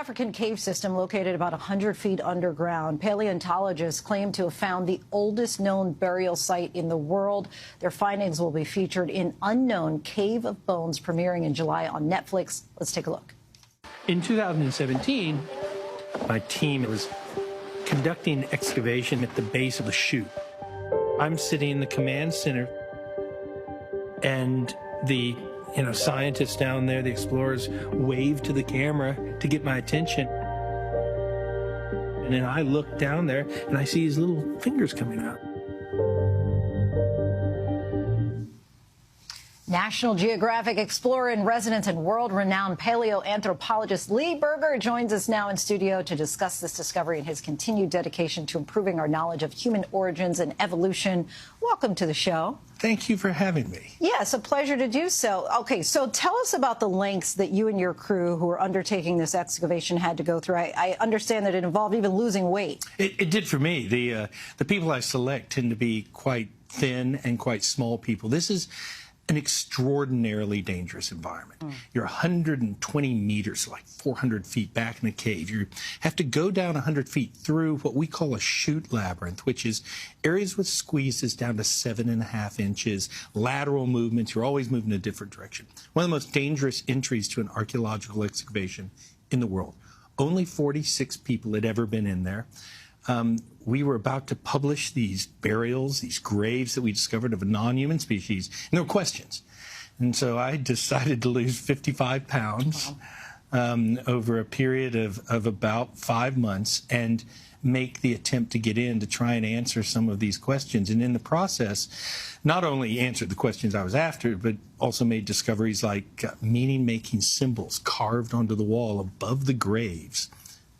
African cave system located about 100 feet underground. Paleontologists claim to have found the oldest known burial site in the world. Their findings will be featured in Unknown Cave of Bones, premiering in July on Netflix. Let's take a look. In 2017, my team was conducting excavation at the base of the chute. I'm sitting in the command center, and the scientists down there, the explorers, waved to the camera to get my attention. And then I look down there and I see these little fingers coming out. National Geographic explorer in residence and world-renowned paleoanthropologist Lee Berger joins us now in studio to discuss this discovery and his continued dedication to improving our knowledge of human origins and evolution. Welcome to the show. Thank you for having me. Yes, a pleasure to do so. Okay, so tell us about the lengths that you and your crew who are undertaking this excavation had to go through. I understand that it involved even losing weight. It did for me. The people I select tend to be quite thin and quite small people. This is an extraordinarily dangerous environment. You're 120 meters, like 400 feet back in a cave. You have to go down 100 feet through what we call a chute labyrinth, which is areas with squeezes down to 7.5 inches, lateral movements. You're always moving in a different direction. One of the most dangerous entries to an archaeological excavation in the world. Only 46 people had ever been in there. We were about to publish these burials, these graves that we discovered of a non-human species, and there were questions. And so I decided to lose 55 pounds over a period of about 5 months and make the attempt to get in to try and answer some of these questions. And in the process, not only answered the questions I was after, but also made discoveries like meaning-making symbols carved onto the wall above the graves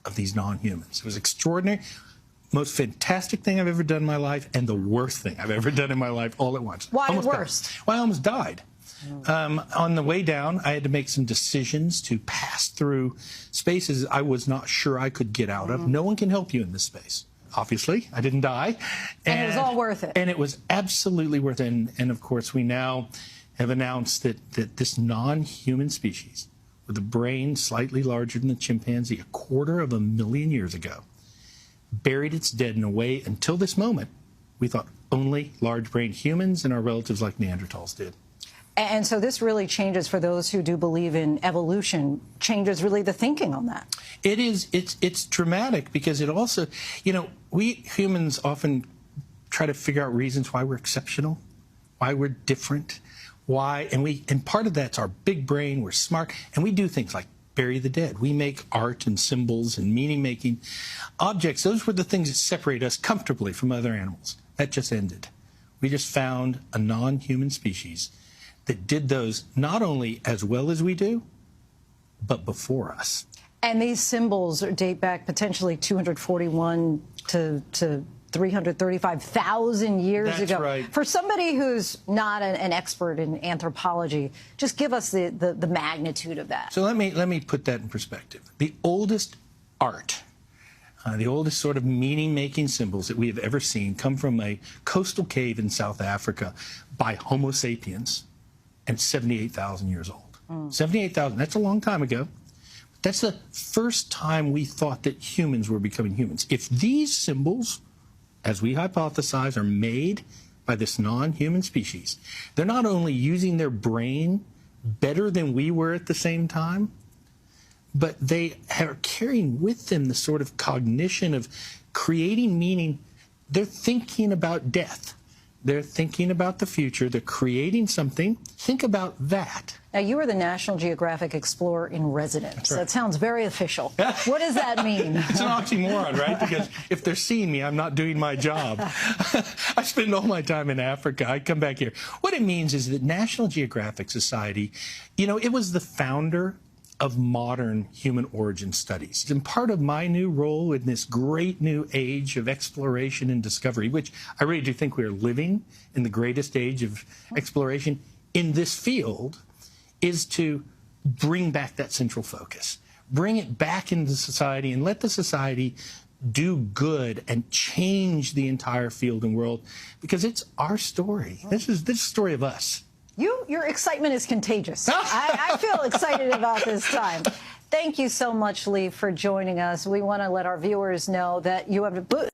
of these non-humans. It was extraordinary. Most fantastic thing I've ever done in my life, and the worst thing I've ever done in my life all at once. Why the worst? Well, I almost died. On the way down, I had to make some decisions to pass through spaces I was not sure I could get out of. No one can help you in this space. Obviously, I didn't die. And it was all worth it. And it was absolutely worth it. And of course, we now have announced that this non-human species, with a brain slightly larger than the chimpanzee, 250,000 years ago, buried its dead in a way, until this moment, we thought only large-brained humans and our relatives like Neanderthals did. And so this really changes, for those who do believe in evolution, changes really the thinking on that. It is. It's dramatic because it also, we humans often try to figure out reasons why we're exceptional, why we're different, and part of that's our big brain, we're smart, and we do things like bury the dead. We make art and symbols and meaning-making objects. Those were the things that separate us comfortably from other animals. That just ended. We just found a non-human species that did those not only as well as we do, but before us. And these symbols date back potentially 241 to 335,000 years ago. That's right. For somebody who's not an expert in anthropology, just give us the magnitude of that. So let me put that in perspective. The oldest art, the oldest sort of meaning-making symbols that we have ever seen come from a coastal cave in South Africa by Homo sapiens, and 78,000 years old. 78,000, that's a long time ago. That's the first time we thought that humans were becoming humans. If these symbols, as we hypothesize, are made by this non-human species, they're not only using their brain better than we were at the same time, but they are carrying with them the sort of cognition of creating meaning. They're thinking about death. They're thinking about the future. They're creating something. Think about that. Now, you are the National Geographic Explorer in residence. That's right. That sounds very official. What does that mean? It's an oxymoron, right? Because if they're seeing me, I'm not doing my job. I spend all my time in Africa. I come back here. What it means is that National Geographic Society, it was the founder of modern human origin studies. And part of my new role in this great new age of exploration and discovery, which I really do think we are living in the greatest age of exploration in this field, is to bring back that central focus, bring it back into society and let the society do good and change the entire field and world, because it's our story. This is the story of us. Your excitement is contagious. I feel excited about this time. Thank you so much, Lee, for joining us. We want to let our viewers know that you have a book.